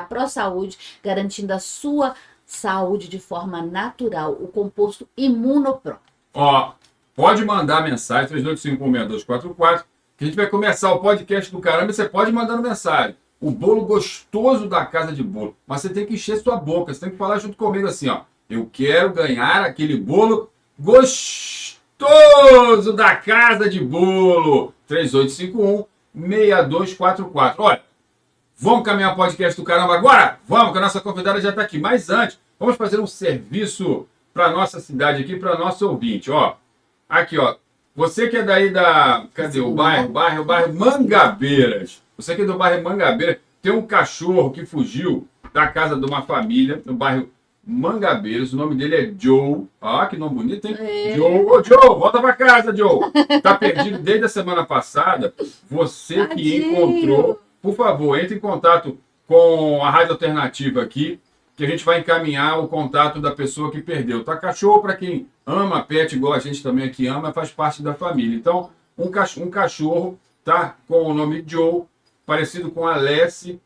ProSaúde, garantindo a sua saúde de forma natural, o composto Imunopro. Ó, pode mandar mensagem, 38516244, que a gente vai começar o podcast do caramba e você pode mandar mensagem. O bolo gostoso da Casa de Bolo. Mas você tem que encher sua boca, você tem que falar junto comigo assim, ó. Eu quero ganhar aquele bolo gostoso da Casa de Bolo. 38516244. Olha, vamos caminhar o podcast do caramba agora? Vamos, que a nossa convidada já está aqui. Mas antes, vamos fazer um serviço para nossa cidade aqui, para nosso ouvinte. Ó, aqui, ó. Você que é daí da... Cadê o bairro? Bairro Mangabeiras. Você que é do bairro Mangabeiras, tem um cachorro que fugiu da casa de uma família no bairro Mangabeiras. O nome dele é Joe. Ah, que nome bonito, hein? Joe. Ô, Joe, volta pra casa, Joe. Tá perdido desde a semana passada. Você que encontrou, por favor, entre em contato com a Rádio Alternativa aqui, que a gente vai encaminhar o contato da pessoa que perdeu. Tá? Cachorro, para quem ama pet, igual a gente também aqui ama, faz parte da família. Então, um cachorro, tá? Com o nome Joe, parecido com Alessi,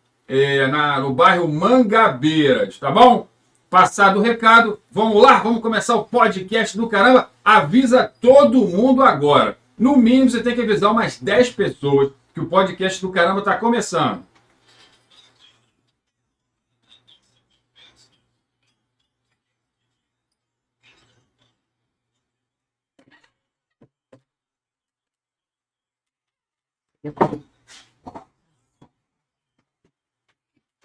no bairro Mangabeiras, tá bom? Passado o recado, vamos lá, vamos começar o podcast do caramba. Avisa todo mundo agora. No mínimo, você tem que avisar umas 10 pessoas que o podcast do caramba está começando.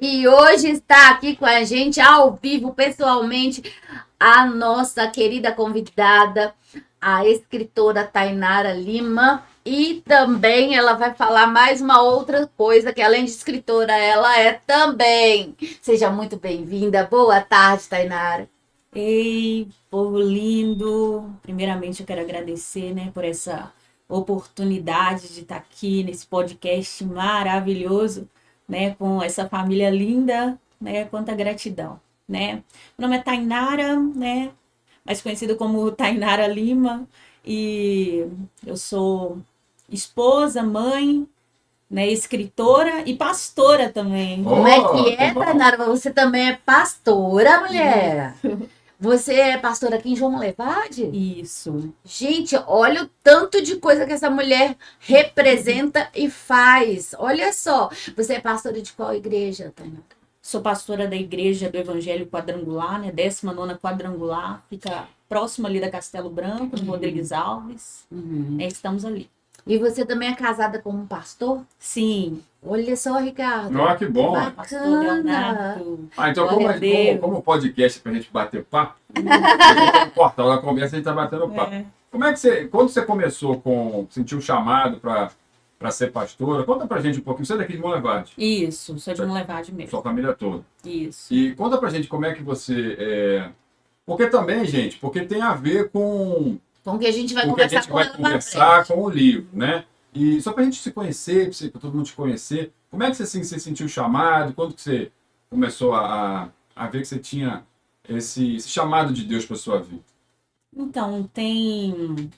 E hoje está aqui com a gente, ao vivo, pessoalmente, a nossa querida convidada, a escritora Tainara Lima. E também ela vai falar mais uma outra coisa, que além de escritora, ela é também. Seja muito bem-vinda. Boa tarde, Tainara. Ei, povo lindo. Primeiramente, eu quero agradecer, né, por essa oportunidade de estar aqui nesse podcast maravilhoso, né, com essa família linda, né, quanta gratidão, né. Meu nome é Tainara, né, mais conhecida como Tainara Lima, e eu sou esposa, mãe, né, escritora e pastora também. Como é que é, Tainara? Você também é pastora, mulher? Você é pastora aqui em João Molevade? Isso. Gente, olha o tanto de coisa que essa mulher representa e faz. Olha só. Você é pastora de qual igreja, Tainara? Sou pastora da Igreja do Evangelho Quadrangular, né? 19ª Quadrangular. Fica próximo ali da Castelo Branco, no Rodrigues Alves. Estamos ali. E você também é casada com um pastor? Sim. Olha só, Ricardo. Ó, que bom. Pastor Leonardo. Então, como o podcast é pra gente bater papo, no portal da conversa a gente tá batendo papo. Como é que quando você começou sentiu o chamado para ser pastora, conta pra gente um pouquinho. Você é daqui de Molevade? Isso, sou de Molevade mesmo. Sua família toda. Isso. E conta pra gente como é que você... Porque também, gente, porque tem a ver com o que a gente vai com conversar com o livro, né? E só pra gente se conhecer, pra todo mundo te conhecer, como é que você se sentiu chamado? Quando que você começou a ver que você tinha esse chamado de Deus pra sua vida? Então, tem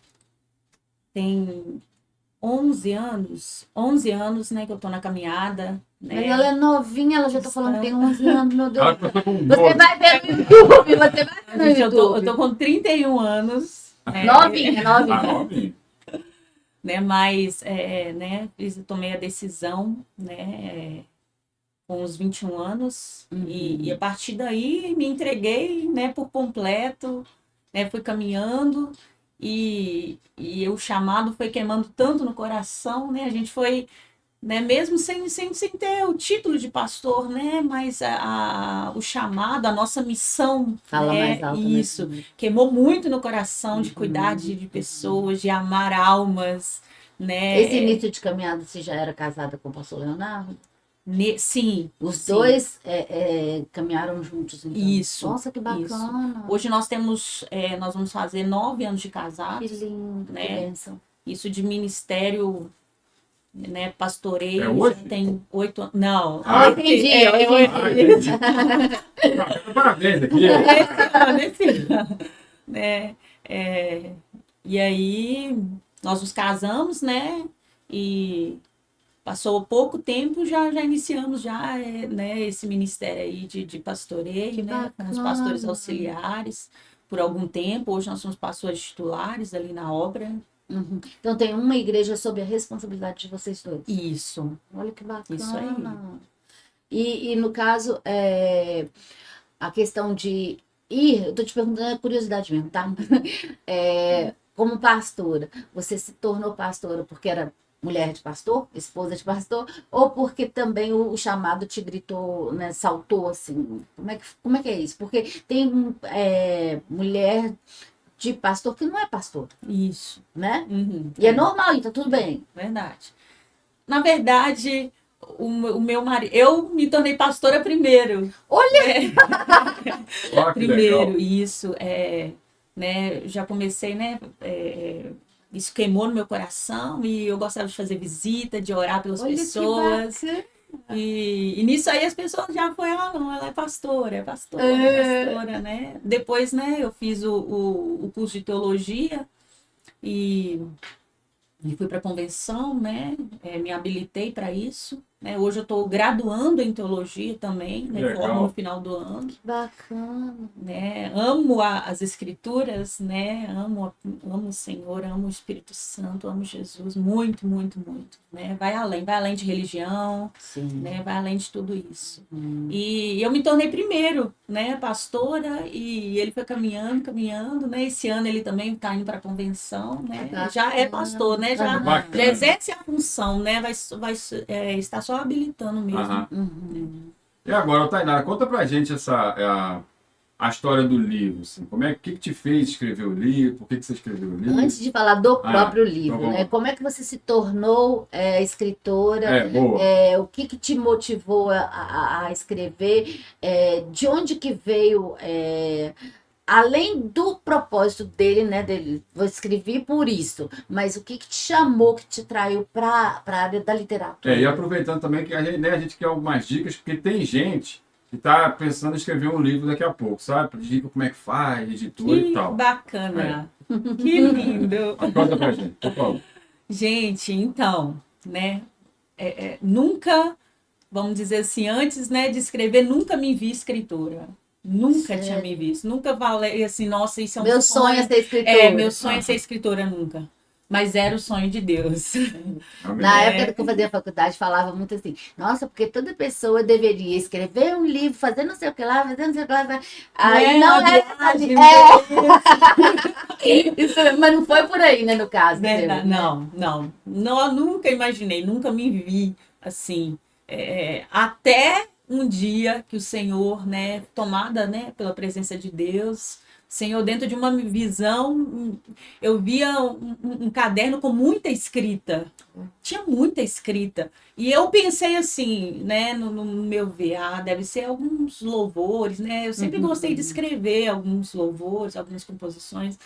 11 anos, né, que eu tô na caminhada. Né? Mas ela é novinha, ela já tá falando que tem 11 anos, meu Deus. Você vai ver no YouTube, você vai ver no YouTube. Eu tô com 31 anos. Novinha. Novinha. Né, mas, né, tomei a decisão, né, com os 21 anos, e a partir daí me entreguei, né, por completo, né, fui caminhando, e o chamado foi queimando tanto no coração, né, a gente foi, né, mesmo sem ter o título de pastor, né, mas o chamado, a nossa missão, fala, né, mais alto, isso, né? Queimou muito no coração de cuidar de pessoas, de amar almas, né. Esse início de caminhada, você já era casada com o pastor Leonardo? Sim. Os dois caminharam juntos, então? Isso. Nossa, que bacana. Isso. Hoje nós vamos fazer 9 anos de casados. Que lindo, né? Que bênção. Isso de ministério, né, pastoreio, hoje? já tem 8 anos. Não. Entendi. Entendi. Parabéns aqui. Nesse ano, né? E aí, nós nos casamos, né? E Passou pouco tempo, já iniciamos já, né, esse ministério aí de pastoreio, né, com os pastores auxiliares por algum tempo. Hoje nós somos pastores titulares ali na obra. Uhum. Então tem uma igreja sob a responsabilidade de vocês dois. Isso. Olha que bacana. Isso aí. E no caso, a questão de ir, eu tô te perguntando, é curiosidade mesmo, tá? Como pastora, você se tornou pastora porque era mulher de pastor, esposa de pastor, ou porque também o chamado te gritou, né, saltou assim? Como é que é isso? Porque tem mulher de pastor que não é pastor, Isso. né? Uhum. E é normal, e tá tudo bem. Verdade. Na verdade, o meu marido, eu me tornei pastora primeiro. Olha! Ó, que Primeiro, legal. isso, né, já comecei, né, isso queimou no meu coração e eu gostava de fazer visita, de orar pelas Olha que pessoas. bacana. E nisso aí as pessoas já foram, não, ela é pastora, né? Depois, né, eu fiz o curso de teologia e fui para a convenção, né? Me habilitei para isso, né? Hoje eu estou graduando em teologia também, né? Legal. Formo no final do ano, Que bacana. né? Amo as escrituras, né? Amo o Senhor, amo o Espírito Santo, amo Jesus, muito, muito, muito, né? Vai além de religião, Sim. né? Vai além de tudo isso. E eu me tornei primeiro, né? Pastora, e ele foi caminhando, né? Esse ano ele também está indo para a convenção, né? Bacana. Já é pastor, né? Já Bacana. exerce a função, né? Vai estar só habilitando mesmo. Aham. Uhum. E agora, Tainara, conta pra gente a história do livro. Assim. Que te fez escrever o livro? Por que você escreveu o livro? Antes de falar do próprio livro, então vamos né? lá. Como é que você se tornou escritora? Boa. O que te motivou a escrever? De onde que veio, além do propósito dele, né? Dele, vou escrever por isso, mas o que te chamou, que te traiu para a área da literatura? E aproveitando também que a gente quer algumas dicas, porque tem gente que está pensando em escrever um livro daqui a pouco, sabe? Dica como é que faz, editor e Que tal. bacana! Que lindo! Conta pra gente, por favor. Gente, então, né? Nunca, vamos dizer assim, antes, né, de escrever, nunca me vi escritora. Nunca tinha me visto. Nunca falei assim, nossa, isso é um Meu sonho é ser escritora. meu sonho é ser escritora, nunca. Mas era o sonho de Deus. Amém. Na época que eu fazia faculdade, falava muito assim, nossa, porque toda pessoa deveria escrever um livro, fazer não sei o que lá, fazer não sei o que lá. Aí não é viagem, isso, mas não foi por aí, né, no caso. né? seu, Não, nunca imaginei, nunca me vi assim. Até um dia que o Senhor, né, tomada, né, pela presença de Deus, Senhor, dentro de uma visão, eu via um caderno com muita escrita. Tinha muita escrita. E eu pensei assim, né, no meu ver, deve ser alguns louvores, né? Eu sempre gostei de escrever alguns louvores, algumas composições.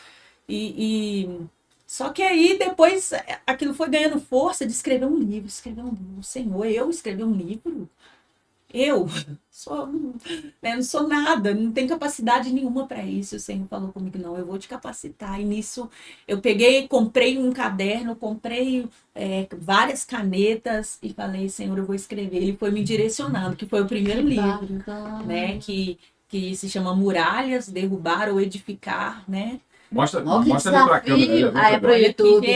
Só que aí depois aquilo foi ganhando força de escrever um livro, Senhor, eu escrever um livro? Eu não sou nada, não tenho capacidade nenhuma para isso. O Senhor falou comigo, não, eu vou te capacitar. E nisso eu comprei um caderno, comprei várias canetas e falei, Senhor, eu vou escrever. Ele foi me direcionando, que foi o primeiro livro, né, que se chama Muralhas, Derrubar ou Edificar, né? Mostra ali pra câmera. É pro YouTube.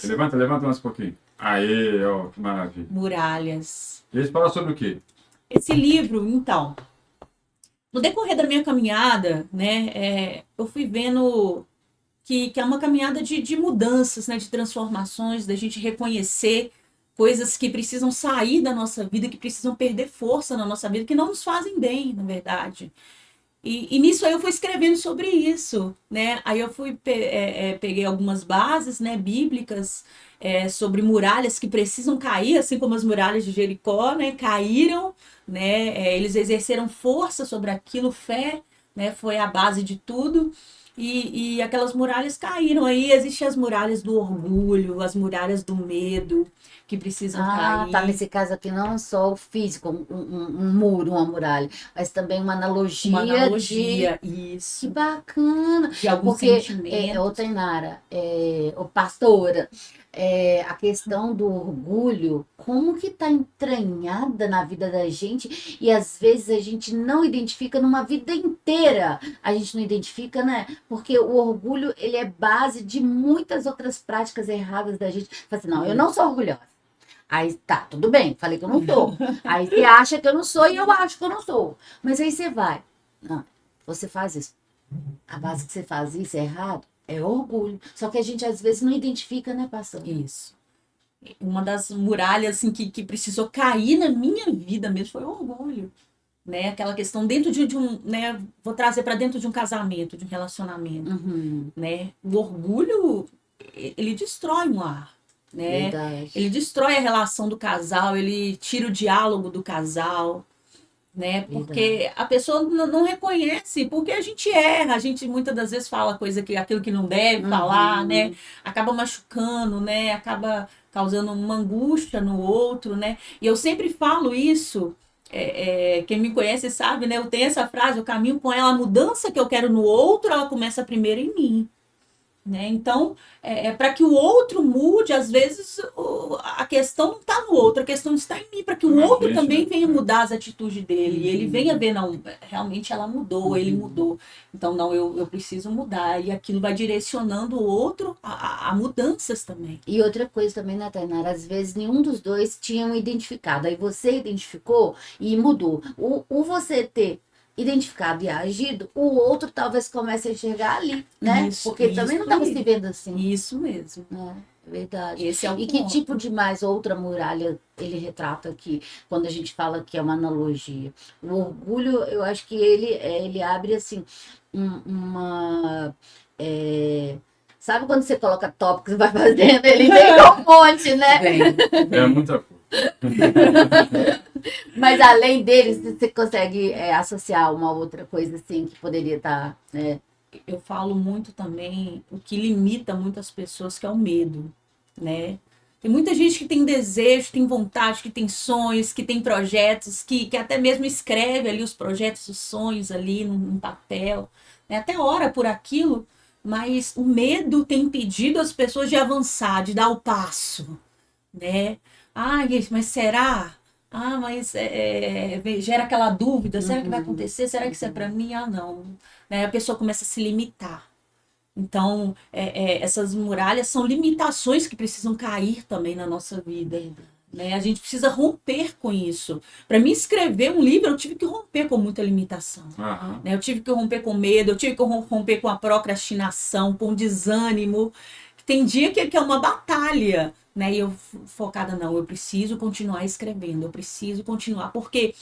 Levanta mais um pouquinho. Aí, ó, que maravilha. Muralhas. E eles falam sobre o quê? Esse livro, então, no decorrer da minha caminhada, né, eu fui vendo que é uma caminhada de mudanças, né, de transformações, da gente reconhecer coisas que precisam sair da nossa vida, que precisam perder força na nossa vida, que não nos fazem bem, na verdade. E nisso aí eu fui escrevendo sobre isso, né? Aí eu peguei algumas bases, né, bíblicas, sobre muralhas que precisam cair, assim como as muralhas de Jericó, né, caíram, né? Eles exerceram força sobre aquilo, fé, né, foi a base de tudo. E aquelas muralhas caíram. Aí existem as muralhas do orgulho, as muralhas do medo, que precisam cair. Tá, nesse caso aqui não só o físico, um muro, uma muralha, mas também uma analogia. Uma analogia, Que isso. bacana. De alguns Porque, sentimentos. Tainara, pastora, a questão do orgulho, como que tá entranhada na vida da gente e às vezes a gente não identifica numa vida inteira. A gente não identifica, né? Porque o orgulho, ele é base de muitas outras práticas erradas da gente. Fala assim, não, eu não sou orgulhosa. Aí tá, tudo bem, falei que eu não tô. Aí você acha que eu não sou e eu acho que eu não sou. Mas aí você vai. Não, você faz isso. A base que você faz isso é errado é orgulho. Só que a gente às vezes não identifica, né, pastor? Isso. Uma das muralhas assim, que precisou cair na minha vida mesmo foi o orgulho. Né? Aquela questão dentro de um, né? Vou trazer para dentro de um casamento, de um relacionamento. Uhum, Né? O orgulho, ele destrói um lar. Né? verdade. Ele destrói a relação do casal, ele tira o diálogo do casal. Né? Porque a pessoa não reconhece, porque a gente erra, a gente muitas das vezes fala aquilo que não deve falar, né? Acaba machucando, né? Acaba causando uma angústia no outro, né? E eu sempre falo isso, quem me conhece sabe, né? Eu tenho essa frase, eu caminho com ela, a mudança que eu quero no outro, ela começa primeiro em mim. Né? Então, para que o outro mude, às vezes a questão não está no outro, a questão está em mim, para que o outro também venha mudar as atitudes dele, e ele venha ver, não, realmente ela mudou, ele mudou, então não, eu preciso mudar, e aquilo vai direcionando o outro a mudanças também. E outra coisa também, né, Tainara? Às vezes nenhum dos dois tinham identificado, aí você identificou e mudou. O você ter identificado e agido, o outro talvez comece a enxergar ali, né? Isso, porque ele também não estava se vendo assim. Isso mesmo. Né? É verdade. Esse é o E que ponto. tipo de mais outra muralha ele retrata aqui, quando a gente fala que é uma analogia? O orgulho, eu acho que ele abre assim, uma... sabe quando você coloca tópicos e vai fazendo? Ele vem com um monte, né? É muita coisa. Mas além deles, você consegue associar uma outra coisa assim que poderia estar, né? Eu falo muito também o que limita muitas pessoas, que é o medo, né? Tem muita gente que tem desejo, tem vontade, que tem sonhos, que tem projetos, que até mesmo escreve ali os projetos, os sonhos ali num papel, né? Até ora por aquilo, mas o medo tem impedido as pessoas de avançar, de dar o passo, né? Mas será? Mas gera aquela dúvida, será que vai acontecer? Será que isso é para mim? Não. Né? A pessoa começa a se limitar. Então, essas muralhas são limitações que precisam cair também na nossa vida. Né? A gente precisa romper com isso. Para mim escrever um livro, eu tive que romper com muita limitação. Né? Eu tive que romper com medo, eu tive que romper com a procrastinação, com o desânimo. Tem dia que é uma batalha. Né? E eu focada, não, eu preciso continuar escrevendo, eu preciso continuar, porque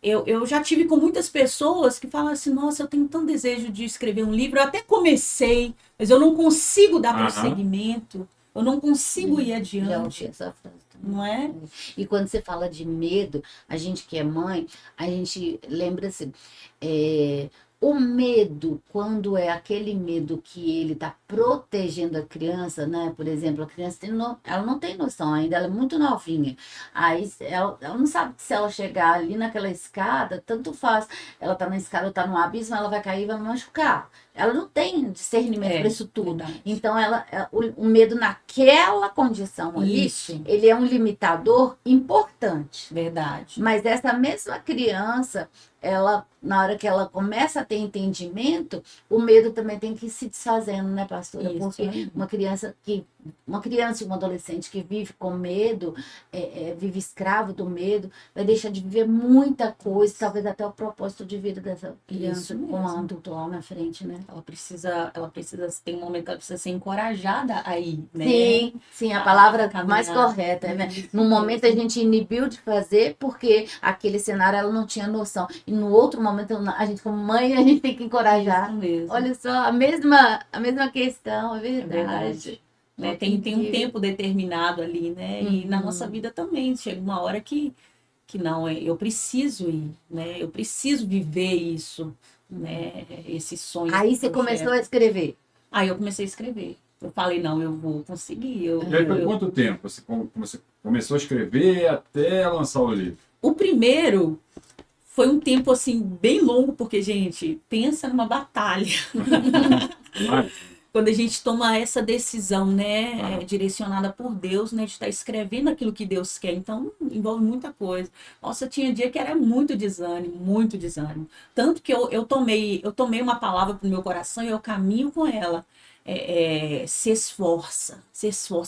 eu já tive com muitas pessoas que falam assim, nossa, eu tenho tanto desejo de escrever um livro, eu até comecei, mas eu não consigo dar prosseguimento, eu não consigo ir adiante. Já ouvi essa frase também. Não é? E quando você fala de medo, a gente que é mãe, a gente lembra assim, o medo, quando é aquele medo que ele está protegendo a criança, né? Por exemplo, a criança ela não tem noção ainda, ela é muito novinha. Aí ela não sabe que se ela chegar ali naquela escada, tanto faz. Ela está na escada ou está no abismo, ela vai cair e vai machucar. Ela não tem discernimento para isso tudo. Verdade. Então, o medo naquela condição ali, ele é um limitador importante. Verdade. Mas essa mesma criança, ela, na hora que ela começa a ter entendimento, o medo também tem que ir se desfazendo, né, pastora? Isso. Porque uma criança e um adolescente que vive com medo, vive escravo do medo, vai deixar de viver muita coisa, talvez até o propósito de vida dessa criança com um adulto lá na frente, né? Ela precisa ter um momento que ela precisa ser encorajada aí, né? Sim, a palavra caminhar. mais correta, né? No momento a gente inibiu de fazer porque aquele cenário ela não tinha noção. E no outro momento, a gente como mãe, a gente tem que encorajar. Isso mesmo. Olha só, a mesma questão, é verdade. Né? Tem um tempo determinado ali, né? E na nossa vida também chega uma hora que não, eu preciso ir, né? Eu preciso viver isso, né? Esses sonhos. Aí você começou a escrever. Aí eu comecei a escrever. Eu falei, não, eu vou conseguir. E aí, por quanto tempo você começou a escrever até lançar o livro? O primeiro foi um tempo, assim, bem longo, porque, gente, pensa numa batalha. quando a gente toma essa decisão, né, direcionada por Deus, né, de estar escrevendo aquilo que Deus quer, então envolve muita coisa. Nossa, tinha dia que era muito desânimo, muito desânimo. Tanto que eu tomei uma palavra para o meu coração e eu caminho com ela. Se esforça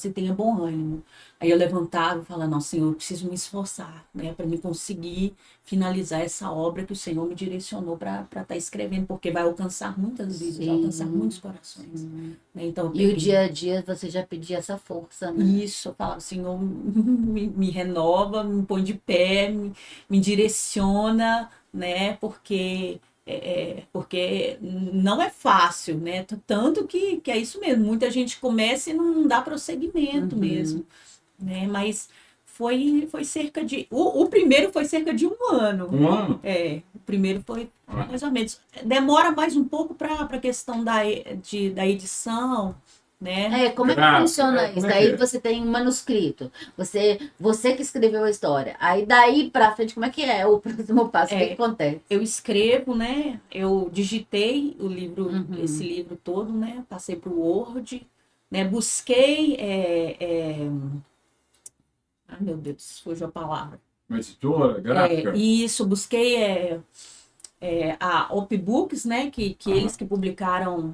e tenha bom ânimo. Aí eu levantava e falava, não, Senhor, eu preciso me esforçar, né, para me conseguir finalizar essa obra que o Senhor me direcionou para estar escrevendo, porque vai alcançar muitas vidas, vai alcançar muitos corações. Né? Então, E o dia a dia você já pedia essa força, né? isso, eu falava, Senhor, me renova, me põe de pé, me direciona, né, porque não é fácil, né? Tanto que é isso mesmo. Muita gente começa e não dá prosseguimento mesmo, né? Mas foi cerca de... O primeiro foi cerca de 1 ano. 1 ano? O primeiro foi mais ou menos. Demora mais um pouco para a questão da edição, né? Como é que funciona isso? Aí você tem um manuscrito, você que escreveu a história. Aí daí pra frente, como é que é o próximo passo? O que acontece? Eu escrevo, né? Eu digitei o livro, esse livro todo, né? Passei para o Word, né? Busquei. Ai, meu Deus, fugiu a palavra. Uma editora, gráfica? Isso, busquei a Opbooks, né? Que eles que publicaram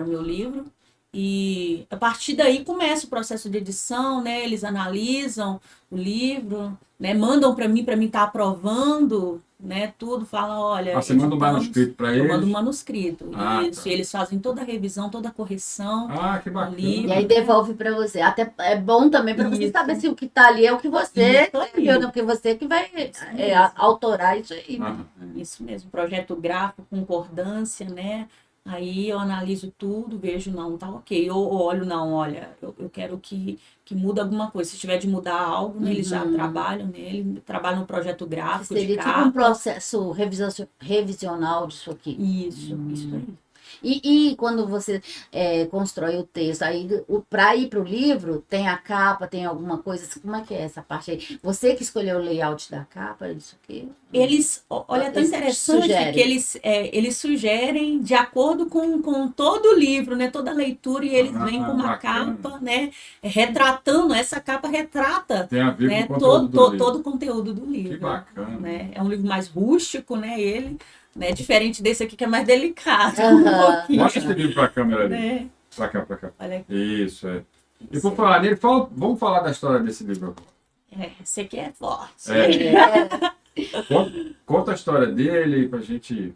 meu livro. E a partir daí começa o processo de edição, né? Eles analisam o livro, né? Mandam para mim estar aprovando, né? Tudo, fala, olha... Você manda um manuscrito para eles? Eu mando um manuscrito, isso. Tá. E eles fazem toda a revisão, toda a correção. Que bacana. E aí devolve para você. Até é bom também para você saber se o que está ali é o que você escreveu, né? Porque você que vai autorar isso aí. Isso mesmo, projeto gráfico, concordância, né? Aí eu analiso tudo, vejo, não, tá ok. Eu olho, não, olha, eu quero que muda alguma coisa. Se tiver de mudar algo, né, eles já trabalham nele, trabalham no projeto gráfico. Seria tipo um processo revisional disso aqui. Isso aí. E quando você constrói o texto, aí para ir para o livro, tem a capa, tem alguma coisa, como é que é essa parte aí? Você que escolheu o layout da capa, isso aqui? Olha, é tão interessante que eles sugerem de acordo com todo o livro, né, toda a leitura, e eles vêm com uma capa, né, retratando, essa capa retrata, tem a ver, né, com todo o conteúdo do livro. Que bacana. Né? É um livro mais rústico, né, né, diferente desse aqui que é mais delicado. Mostra esse livro para a câmera ali. Né? Pra cá. Olha aqui. Isso, E por falar nele, vamos falar da história desse livro agora. Esse aqui é forte. Conta a história dele pra gente...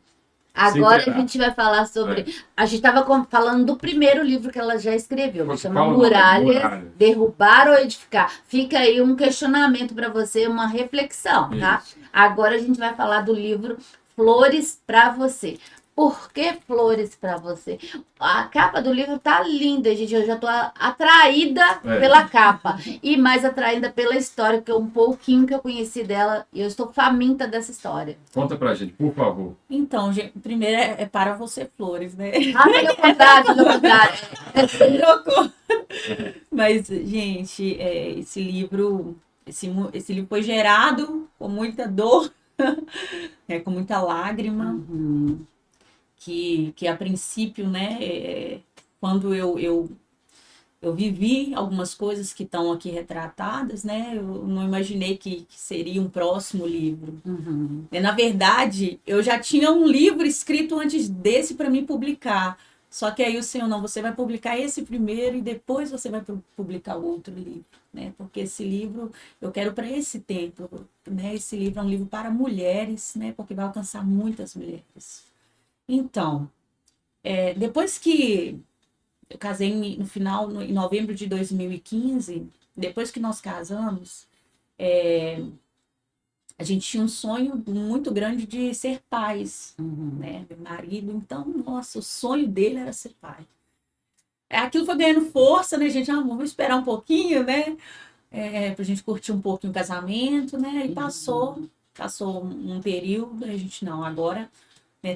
Agora a gente vai falar sobre... A gente estava falando do primeiro livro que ela já escreveu, que chama Muralhas, Derrubar ou Edificar. Fica aí um questionamento para você, uma reflexão, tá? Agora a gente vai falar do livro Flores para Você. Por que flores para você? A capa do livro tá linda, gente. Eu já tô atraída pela capa. E mais atraída pela história, porque um pouquinho que eu conheci dela. E eu estou faminta dessa história. Conta pra gente, por favor. Então, gente, primeiro é para você flores, né? Pelo contrário. Trocou. Mas, gente, esse livro foi gerado com muita dor, com muita lágrima. Que a princípio, né, quando eu vivi algumas coisas que estão aqui retratadas, né, eu não imaginei que seria um próximo livro. Na verdade, eu já tinha um livro escrito antes desse para mim publicar, só que aí o Senhor, não, você vai publicar esse primeiro e depois você vai publicar o outro livro, né, porque esse livro eu quero para esse tempo, né, esse livro é um livro para mulheres, né, porque vai alcançar muitas mulheres. Então, depois que eu casei em novembro de 2015, depois que nós casamos, a gente tinha um sonho muito grande de ser pais, né? Meu marido, então, nossa, o sonho dele era ser pai. Aquilo foi ganhando força, né, gente? Vamos esperar um pouquinho, né? Pra gente curtir um pouquinho o casamento, né? E passou um período, a gente, não, agora...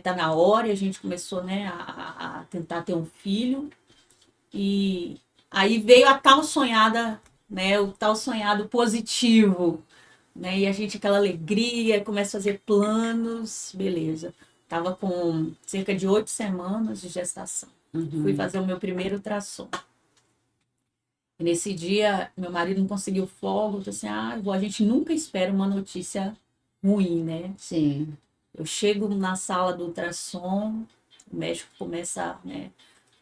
Tá na hora, e a gente começou, né, a tentar ter um filho, e aí veio a tal sonhada, né, o tal sonhado positivo, né, e a gente, aquela alegria, começa a fazer planos, beleza, tava com cerca de 8 semanas de gestação, Fui fazer o meu primeiro ultrassom. E nesse dia, meu marido não conseguiu folga. Eu falei assim, a gente nunca espera uma notícia ruim, né? Sim. Eu chego na sala do ultrassom, o médico começa, né,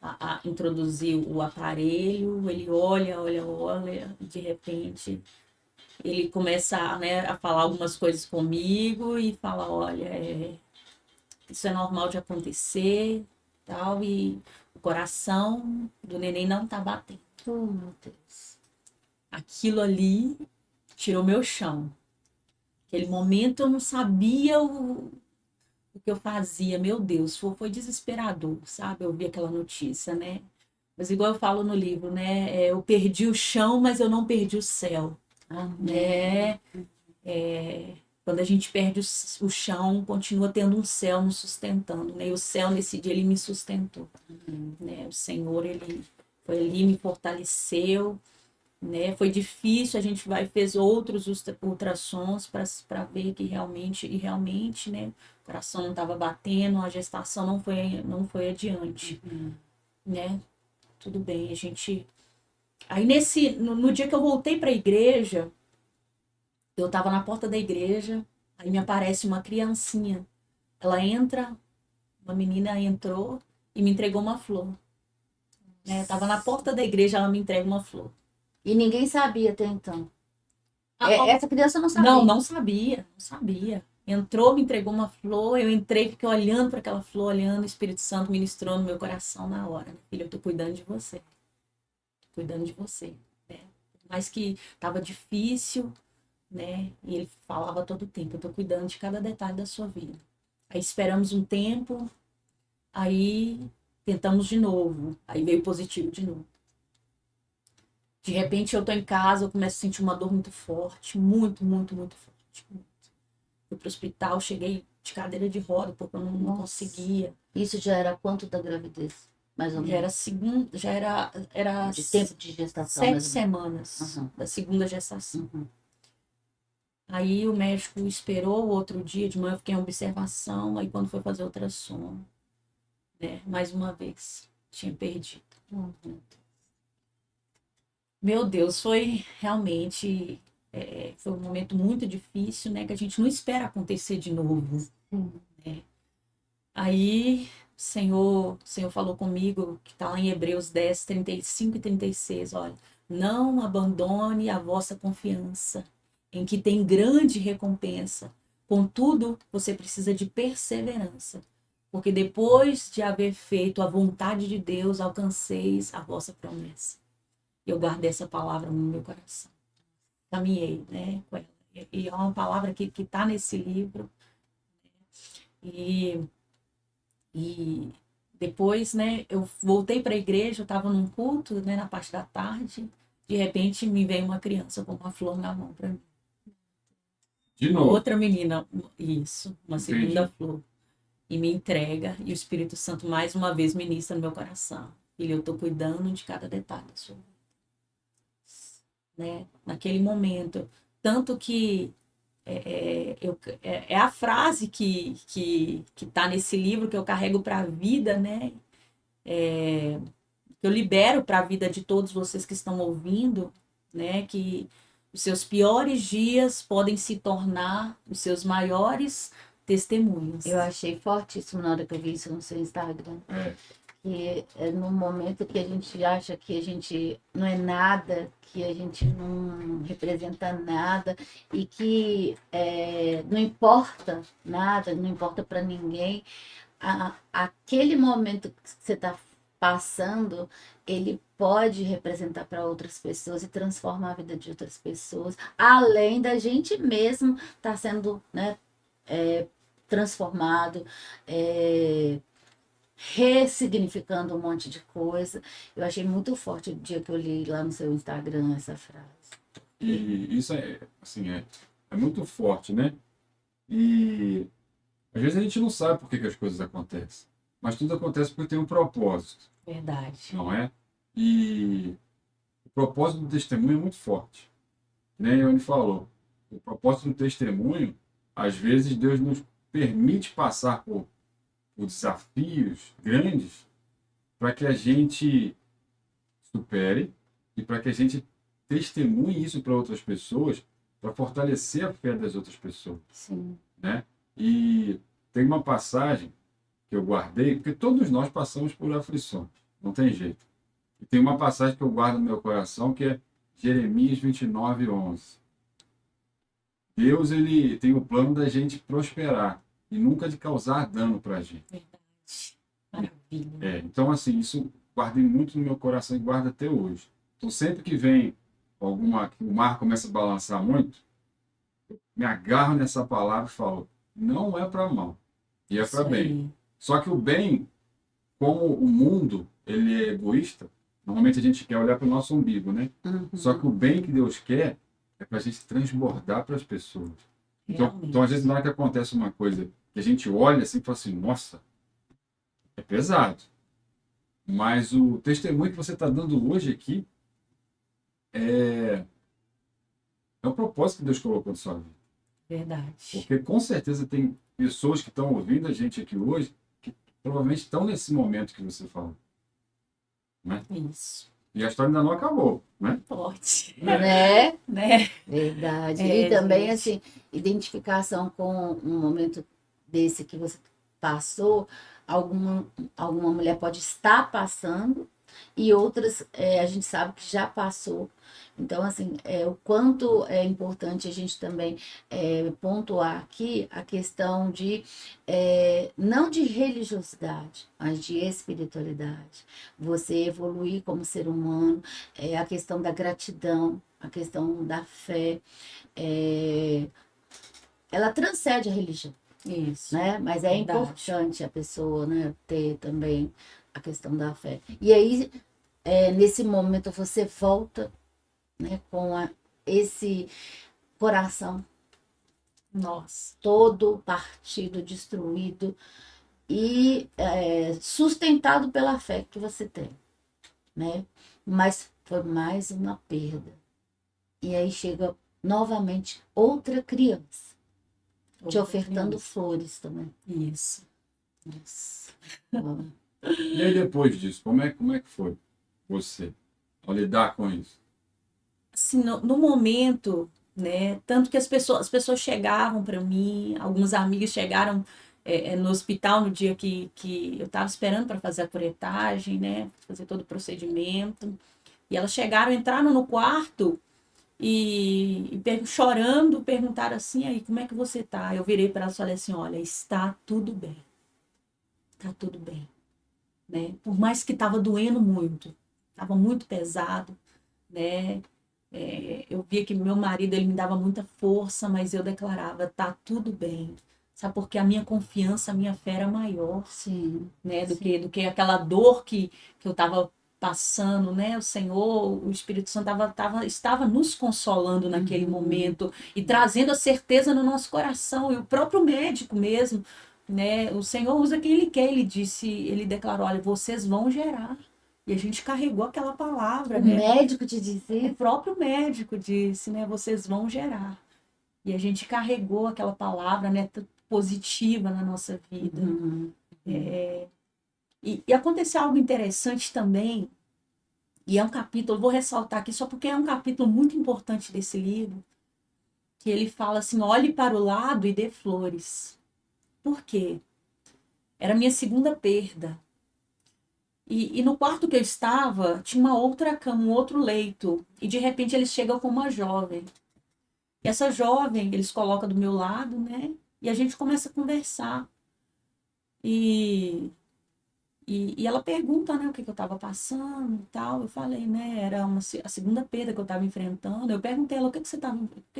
a introduzir o aparelho, ele olha, e de repente ele começa, né, a falar algumas coisas comigo e fala, olha, isso é normal de acontecer, tal, e o coração do neném não tá batendo. Oh, meu Deus. Aquilo ali tirou meu chão. Aquele momento eu não sabia o que eu fazia, meu Deus, foi desesperador, sabe? Eu vi aquela notícia, né? Mas igual eu falo no livro, né? Eu perdi o chão, mas eu não perdi o céu, né? Quando a gente perde o chão, continua tendo um céu nos sustentando, né? E o céu, nesse dia, ele me sustentou, né? O Senhor, ele foi ali, me fortaleceu, né? Foi difícil, a gente fez outros ultrassons para ver que realmente, né? O coração não estava batendo, a gestação não foi adiante, né? Tudo bem, a gente... Aí no dia que eu voltei para a igreja, eu estava na porta da igreja, aí me aparece uma criancinha. Ela entra, uma menina entrou e me entregou uma flor. Né? Eu estava na porta da igreja, ela me entrega uma flor. E ninguém sabia até então. Essa criança não sabia. Não sabia. Entrou, me entregou uma flor, eu entrei, fiquei olhando para aquela flor, olhando, o Espírito Santo ministrou no meu coração na hora. Filha, eu tô cuidando de você. Tô cuidando de você. Né? Mas que tava difícil, né? E ele falava todo o tempo, eu tô cuidando de cada detalhe da sua vida. Aí esperamos um tempo, aí tentamos de novo, aí veio positivo de novo. De repente eu tô em casa, eu começo a sentir uma dor muito forte, muito forte. Fui pro hospital, cheguei de cadeira de roda, porque eu não conseguia. Isso já era quanto da gravidez? Mais ou menos. Era de tempo de gestação. 7 semanas da segunda gestação. Aí o médico esperou o outro dia, de manhã eu fiquei em observação, aí quando foi fazer ultrassom, né, mais uma vez, tinha perdido. Meu Deus, foi realmente, foi um momento muito difícil, né, que a gente não espera acontecer de novo. Né? Aí o Senhor falou comigo, que está lá em Hebreus 10, 35 e 36, olha, não abandone a vossa confiança, em que tem grande recompensa. Contudo, você precisa de perseverança, porque depois de haver feito a vontade de Deus, alcanceis a vossa promessa. Eu guardei essa palavra no meu coração. Caminhei, né, com ela. E é uma palavra que está nesse livro. E depois, né, eu voltei para a igreja, eu estava num culto, né, na parte da tarde. De repente, me veio uma criança com uma flor na mão para mim. De novo. Outra menina, isso, uma segunda flor. E me entrega, e o Espírito Santo mais uma vez ministra no meu coração. Filho, eu estou cuidando de cada detalhe da sua vida. Né? Naquele momento. Tanto que é a frase que está nesse livro que eu carrego para a vida, né? Que eu libero para a vida de todos vocês que estão ouvindo, né? Que os seus piores dias podem se tornar os seus maiores testemunhos. Eu achei fortíssimo na hora que eu vi isso no seu Instagram. Que é no momento que a gente acha que a gente não é nada, que a gente não representa nada e que não importa nada, não importa para ninguém, aquele momento que você está passando, ele pode representar para outras pessoas e transformar a vida de outras pessoas, além da gente mesmo estar sendo, né, transformado, ressignificando um monte de coisa. Eu achei muito forte o dia que eu li lá no seu Instagram essa frase. E isso assim, é muito forte, né? E às vezes a gente não sabe por que as coisas acontecem. Mas tudo acontece porque tem um propósito. Verdade. Não é? E o propósito do testemunho é muito forte. Nem ele falou. O propósito do testemunho, às vezes Deus nos permite passar por desafios grandes para que a gente supere e para que a gente testemunhe isso para outras pessoas, para fortalecer a fé das outras pessoas, Sim. né? E tem uma passagem que eu guardei, porque todos nós passamos por aflições, não tem jeito. E tem uma passagem que eu guardo no meu coração, que é Jeremias 29:11. Deus, ele tem o plano da gente prosperar e nunca de causar dano para a gente. Verdade. Maravilha. Então, assim, isso guardei muito no meu coração e guardo até hoje. Então, sempre que vem que o mar começa a balançar muito, eu me agarro nessa palavra e falo, não é para mal, e é para Isso bem. aí. Só que o bem, como o mundo, ele é egoísta, normalmente a gente quer olhar para o nosso umbigo, né? Uhum. Só que o bem que Deus quer é para a gente transbordar para as pessoas. Então, Realmente. às vezes, na hora que acontece uma coisa que a gente olha assim e fala assim, nossa, é pesado. Mas o testemunho que você está dando hoje aqui é o propósito que Deus colocou na sua vida. Verdade. Porque com certeza tem pessoas que estão ouvindo a gente aqui hoje que provavelmente estão nesse momento que você falou. Né? Isso. E a história ainda não acabou, né? Forte. Né? Né? Verdade. É, E também, gente. assim, identificação com um momento desse que você passou, alguma mulher pode estar passando e outras a gente sabe que já passou. Então, assim, o quanto é importante a gente também pontuar aqui a questão de, não de religiosidade, mas de espiritualidade. Você evoluir como ser humano, a questão da gratidão, a questão da fé, ela transcende a religião, Isso. né? Mas é Verdade. importante a pessoa, né, ter também a questão da fé. E aí, nesse momento, você volta, né, com esse coração Nossa. todo partido, destruído e sustentado pela fé que você tem, né? Mas foi mais uma perda. E aí chega novamente outra criança, te Outra ofertando criança. flores também. Isso. Nossa. Ó. E aí depois disso, como é que foi você ao lidar com isso? Assim, no momento, né? Tanto que as pessoas chegavam para mim, algumas amigas chegaram no hospital no dia que eu estava esperando para fazer a curetagem, né? Fazer todo o procedimento. E elas chegaram, entraram no quarto e chorando, perguntaram assim, aí, como é que você tá? Eu virei para elas e falei assim, olha, está tudo bem. Tá tudo bem, né? Por mais que estava doendo muito, estava muito pesado, né? Eu via que meu marido, ele me dava muita força, mas eu declarava, tá tudo bem. Sabe, porque a minha confiança, a minha fé era maior, Sim, né? Do sim. que aquela dor que eu estava passando, né? O Senhor, o Espírito Santo estava nos consolando naquele momento e trazendo a certeza no nosso coração. E o próprio médico mesmo, né? O Senhor usa quem Ele quer. Ele declarou, olha, vocês vão gerar. E a gente carregou aquela palavra, O né? médico te disse O isso? próprio médico disse, né? Vocês vão gerar. E a gente carregou aquela palavra, né? Positiva na nossa vida. Uhum. E aconteceu algo interessante também, e é um capítulo, vou ressaltar aqui só porque é um capítulo muito importante desse livro, que ele fala assim, olhe para o lado e dê flores. Por quê? Era a minha segunda perda. E no quarto que eu estava, tinha uma outra cama, um outro leito, e de repente eles chegam com uma jovem. E essa jovem, eles colocam do meu lado, né? E a gente começa a conversar. E ela pergunta, né, o que eu estava passando e tal. Eu falei, né, era a segunda perda que eu estava enfrentando. Eu perguntei a ela o que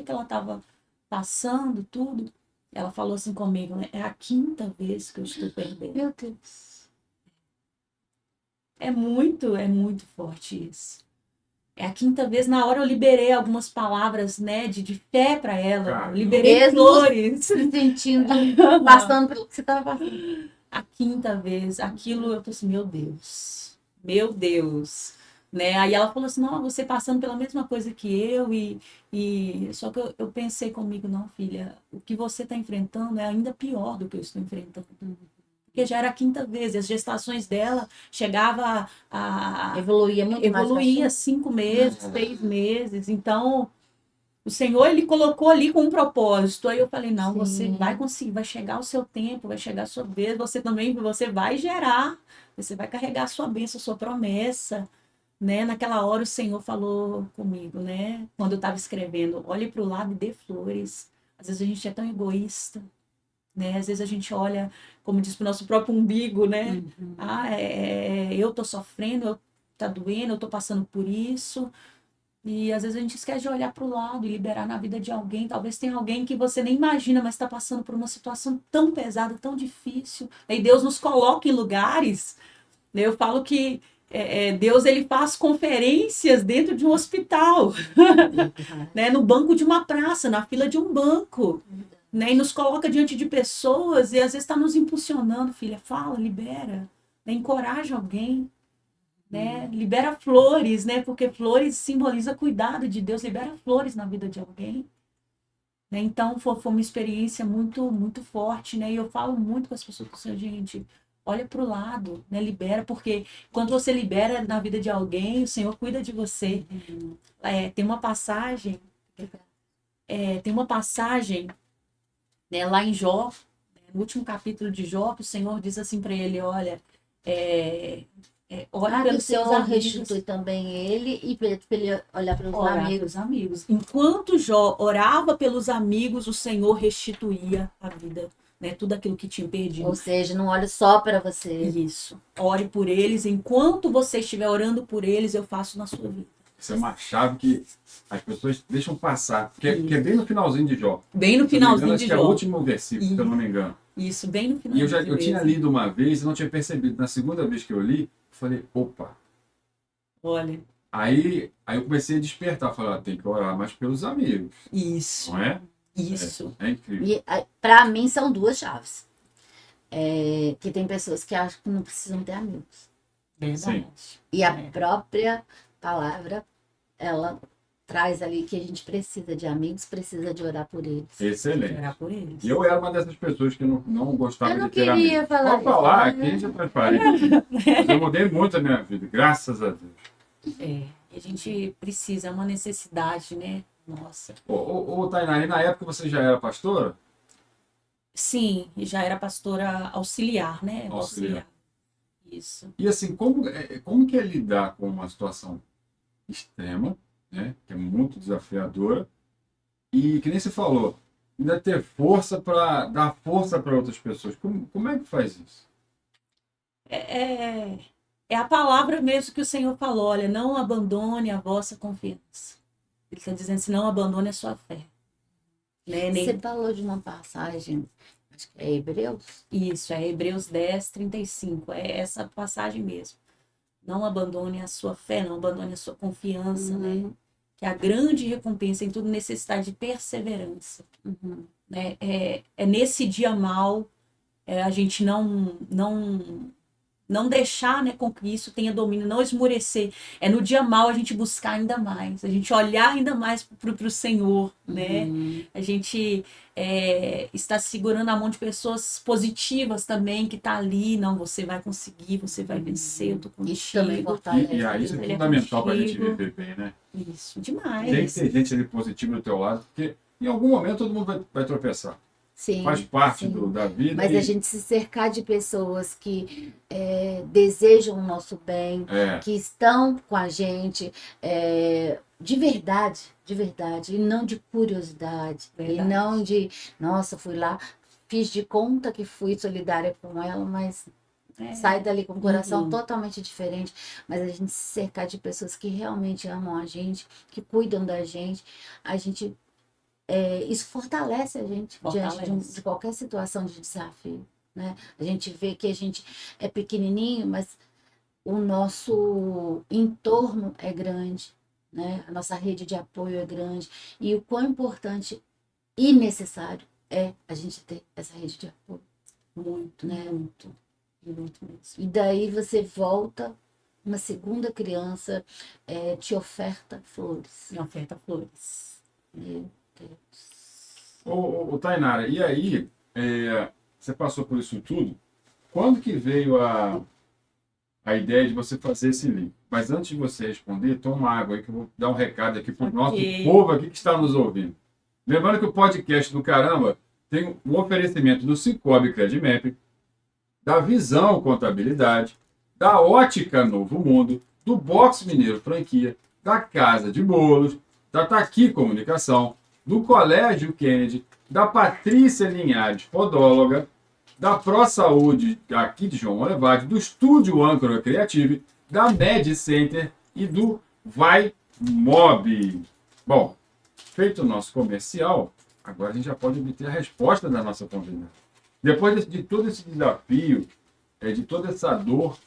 ela estava passando, tudo. Ela falou assim comigo, né, é a quinta vez que eu estou perdendo. Meu Deus. É muito forte isso. É a quinta vez, na hora eu liberei algumas palavras, né, de fé para ela. Eu Caramba. liberei Mesmo flores. se sentindo, passando pelo que você estava passando. A quinta vez, aquilo eu tô assim, meu Deus, né? Aí ela falou assim, não, você passando pela mesma coisa que eu só que eu pensei comigo, não, filha, o que você está enfrentando é ainda pior do que eu estou enfrentando. Porque porque já era a 5ª vez, e as gestações dela chegava a Evoluía muito mais. evoluía 5 meses, 6 meses. Então, o Senhor, ele colocou ali com um propósito. Aí eu falei, não, Sim. você vai conseguir, vai chegar o seu tempo, vai chegar a sua vez, você também, você vai gerar, você vai carregar a sua bênção, a sua promessa, né? Naquela hora o Senhor falou comigo, né? Quando eu estava escrevendo, olhe para o lado e dê flores. Às vezes a gente é tão egoísta, né? Às vezes a gente olha, como diz, para o nosso próprio umbigo, né? Eu tô sofrendo, tá doendo, eu tô passando por isso. E às vezes a gente esquece de olhar para o lado e liberar na vida de alguém. Talvez tenha alguém que você nem imagina, mas está passando por uma situação tão pesada, tão difícil. E Deus nos coloca em lugares, né? Eu falo que Deus, ele faz conferências dentro de um hospital, né? No banco de uma praça, na fila de um banco, né? E nos coloca diante de pessoas e às vezes está nos impulsionando, filha, fala, libera, né? Encoraja alguém, né? Libera flores, né? Porque flores simboliza cuidado de Deus, libera flores na vida de alguém, né? Então foi uma experiência muito, muito forte, né? E eu falo muito com as pessoas, gente, olha para o lado, né? Libera, porque quando você libera na vida de alguém, o Senhor cuida de você. Tem uma passagem, né, lá em Jó, né, no último capítulo de Jó, que o Senhor diz assim para ele, olha, ora Que o pelos seus Senhor amigos, restitui também ele e para ele olhar para os orar amigos. pelos amigos. Enquanto Jó orava pelos amigos, o Senhor restituía a vida, né, tudo aquilo que tinha perdido. Ou seja, não olha só para você. Isso. Ore por eles. Enquanto você estiver orando por eles, eu faço na sua vida. Isso é uma chave que as pessoas deixam passar, que é bem no finalzinho de Jó. Bem no finalzinho Acho de que é o Jó. último versículo, se eu não me engano. Isso, bem no E finalzinho. eu tinha lido uma vez e não tinha percebido. Na segunda vez que eu li, eu falei, opa. Olha, Aí eu comecei a despertar. Falei, tem que orar mais pelos amigos, isso, não é? isso. É incrível. E para mim são duas chaves. Que tem pessoas que acham que não precisam ter amigos. Verdade. E a própria palavra, ela traz ali que a gente precisa de amigos, precisa de orar por eles. Excelente. Orar por eles. E eu era uma dessas pessoas que não gostava Eu não de ter queria amigos. falar Pode falar, isso, aqui a gente é transparente. Mas eu mudei muito a minha vida, graças a Deus. E a gente precisa, é uma necessidade, né? Nossa. Ô Tainá, e na época você já era pastora? Sim, e já era pastora auxiliar, né? Auxiliar. Isso. E assim, como que é lidar com uma situação extrema, né, que é muito desafiadora, e que nem você falou, ainda ter força para dar força para outras pessoas? Como é que faz isso? É a palavra mesmo que o Senhor falou, olha, não abandone a vossa confiança. Ele está dizendo assim, não abandone a sua fé. Né? Você falou de uma passagem, acho que é Hebreus. Isso, é Hebreus 10, 35. É essa passagem mesmo. Não abandone a sua fé, não abandone a sua confiança, né? Que a grande recompensa em tudo necessidade de perseverança. Né? É nesse dia mal, a gente não deixar, né, com que isso tenha domínio, não esmorecer. É no dia mal a gente buscar ainda mais, a gente olhar ainda mais para o Senhor, né? A gente está segurando a mão de pessoas positivas também, que tá ali, não, você vai conseguir, você vai vencer, eu tô contigo. Isso também fortalece. E aí isso é Ele é fundamental para a gente contigo. viver bem, né? Isso, demais. Tem que ter gente ali positiva do teu lado, porque em algum momento todo mundo vai tropeçar. Sim, Faz parte sim. da vida. Mas a gente se cercar de pessoas que desejam o nosso bem, que estão com a gente de verdade, e não de curiosidade. Verdade. E não de, nossa, fui lá, fiz de conta que fui solidária com ela, mas sai dali com o coração totalmente diferente. Mas a gente se cercar de pessoas que realmente amam a gente, que cuidam da gente, isso fortalece a gente diante de qualquer situação de desafio, né? A gente vê que a gente é pequenininho, mas o nosso entorno é grande, né? A nossa rede de apoio é grande. E o quão importante e necessário é a gente ter essa rede de apoio. Muito, né? muito mesmo. E daí você volta, uma segunda criança te oferta flores. Me oferta flores. Meu Deus. Ô Tainara, e aí, você passou por isso tudo, quando que veio a ideia de você fazer esse livro? Mas antes de você responder, toma água aí que eu vou dar um recado aqui para o nosso povo aqui que está nos ouvindo. Lembrando que o podcast do Caramba tem um oferecimento do Cicobi Credimap, da Visão Contabilidade, da Ótica Novo Mundo, do Box Mineiro Franquia, da Casa de Bolos, da Taqui Comunicação, do Colégio Kennedy, da Patrícia Linhares, podóloga, da Pro Saúde, aqui de João Olevade, do Estúdio Âncora Creative, da Med Center e do Vai Mob. Bom, feito o nosso comercial, agora a gente já pode obter a resposta da nossa convidada. Depois de todo esse desafio, de toda essa dor,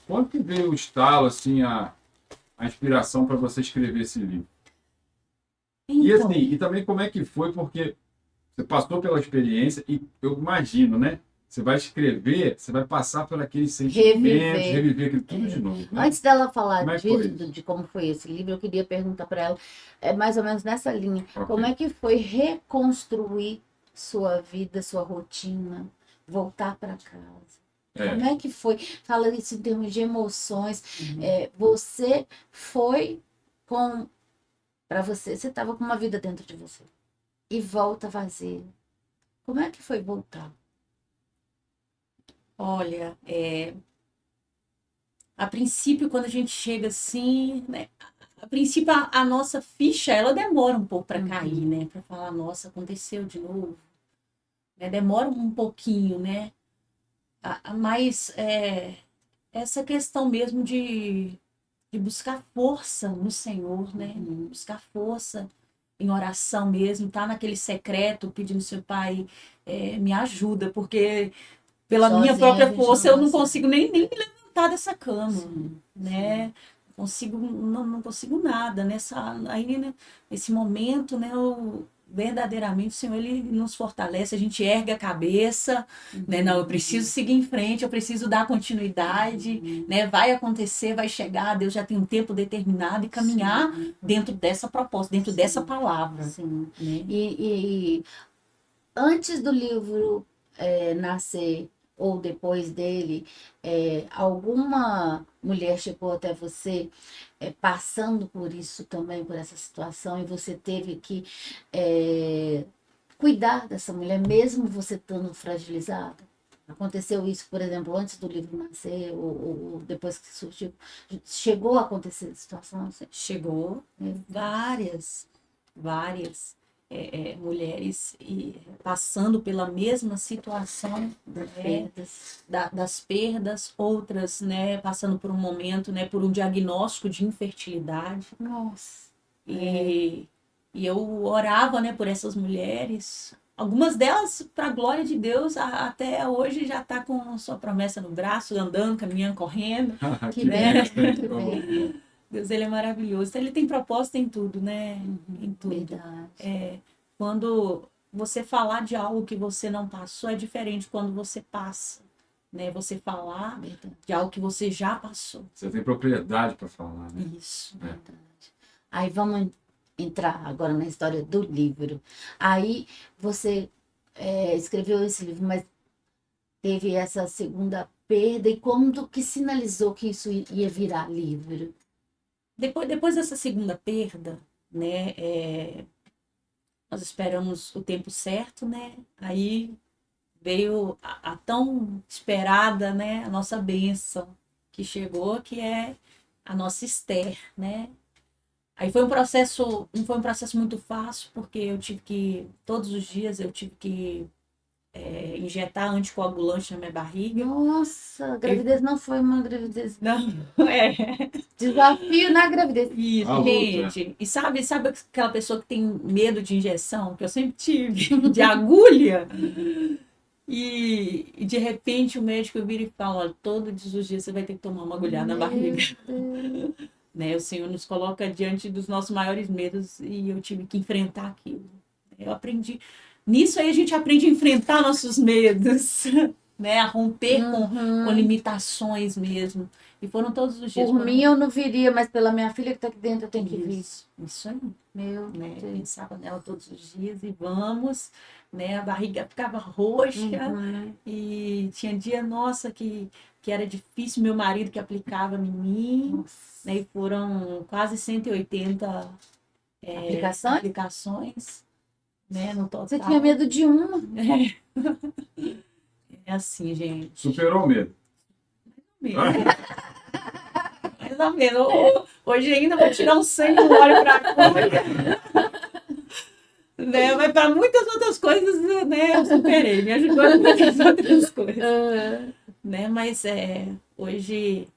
quando que veio o estalo, assim, a inspiração para você escrever esse livro? E assim, e também como é que foi, porque você passou pela experiência e eu imagino, né? Você vai escrever, você vai passar por aqueles sentimentos, reviver aquilo tudo de novo. Né? Antes dela falar disso, de como foi esse livro, eu queria perguntar para ela, mais ou menos nessa linha, como é que foi reconstruir sua vida, sua rotina, voltar para casa? Como é que foi? Fala isso em termos de emoções. Você foi para você estava com uma vida dentro de você e volta vazia. Como é que foi voltar? Olha, a princípio, quando a gente chega assim, né? A princípio, a nossa ficha, ela demora um pouco para cair, né? Para falar, nossa, aconteceu de novo. Demora um pouquinho, né? Mas essa questão mesmo de buscar força no Senhor, né? Buscar força em oração mesmo, tá naquele secreto, pedindo seu Pai, me ajuda, porque pela minha própria força eu não consigo nem me levantar dessa cama, né? Não consigo nada nesse momento, né? Verdadeiramente o Senhor, ele nos fortalece, a gente ergue a cabeça, né? Não, eu preciso seguir em frente, eu preciso dar continuidade, né? Vai acontecer, vai chegar, Deus já tem um tempo determinado e caminhar dentro dessa proposta, dentro dessa palavra. Sim. Né? E antes do livro nascer, ou depois dele, alguma mulher chegou até você passando por isso também, por essa situação, e você teve que cuidar dessa mulher, mesmo você estando fragilizada? Aconteceu isso, por exemplo, antes do livro nascer, ou depois que surgiu? Chegou a acontecer situação assim? Chegou, várias mulheres passando pela mesma situação das perdas, outras, né, passando por um momento, né, por um diagnóstico de infertilidade. Nossa. E eu orava, né, por essas mulheres. Algumas delas, para a glória de Deus, até hoje já está com sua promessa no braço, andando, caminhando, correndo. Que bem. Deus, ele é maravilhoso. Então, ele tem propósito em tudo, né? Em tudo. Verdade. Quando você falar de algo que você não passou, é diferente quando você passa, né? Você falar de algo que você já passou. Você tem propriedade para falar, né? Isso. Verdade. Aí vamos entrar agora na história do livro. Aí você escreveu esse livro, mas teve essa segunda perda, e quando que sinalizou que isso ia virar livro? Depois dessa segunda perda, né, nós esperamos o tempo certo, né? Aí veio a tão esperada, né, a nossa bênção que chegou, que é a nossa Esther, né? Aí foi um processo, não foi um processo muito fácil, porque eu tive que, todos os dias eu tive que injetar anticoagulante na minha barriga. Nossa, a gravidez não foi uma gravidez. Não, Desafio na gravidez. Isso, gente. E sabe aquela pessoa que tem medo de injeção, que eu sempre tive, de agulha? E de repente o médico vira e fala, olha, todos os dias você vai ter que tomar uma agulhada na barriga. Né? O Senhor nos coloca diante dos nossos maiores medos e eu tive que enfrentar aquilo. Eu aprendi. Nisso aí a gente aprende a enfrentar nossos medos, né? A romper com Uhum. limitações mesmo. E foram todos os dias. Por foram- mim eu não viria, mas pela minha filha que tá aqui dentro eu tenho que vir. Isso aí. Meu Né? Deus. Pensava nela todos os dias e vamos, né? A barriga ficava roxa Uhum. e tinha dia, nossa, que era difícil, meu marido que aplicava em mim, Nossa. né? E foram quase 180 Aplicações? aplicações, né? No total. Você tinha medo de uma? É assim, gente. Superou o medo. Mais ou menos. Hoje ainda vou tirar um sangue do óleo para né? Mas para muitas outras coisas, né? Eu superei, me ajudou em muitas outras coisas. Né? Mas hoje